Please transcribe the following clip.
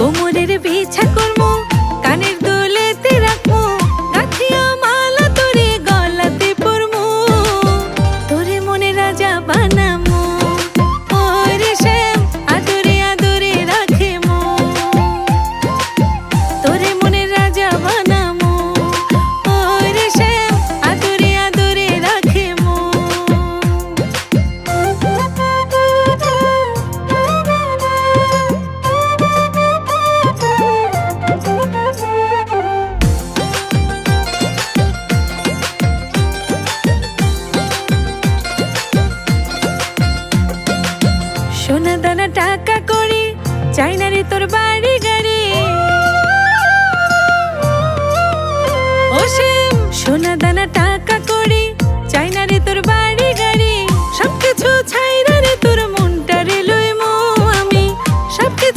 কোমরের বিছা করবো, কানের দুলেতে রাখবো, গাঁথিয়া মালা তোরে গলাতে পরবো, তোরে মনে রাজা বানামো। ওরে শ্যাম আদরে আদরে রাখে মো, তোরে মনে রাজা বানামো। ওরে শ্যাম আদরে আদরে রাখে মো। সোনা দানা টাকা করি চাই না রে তোর বাড়ি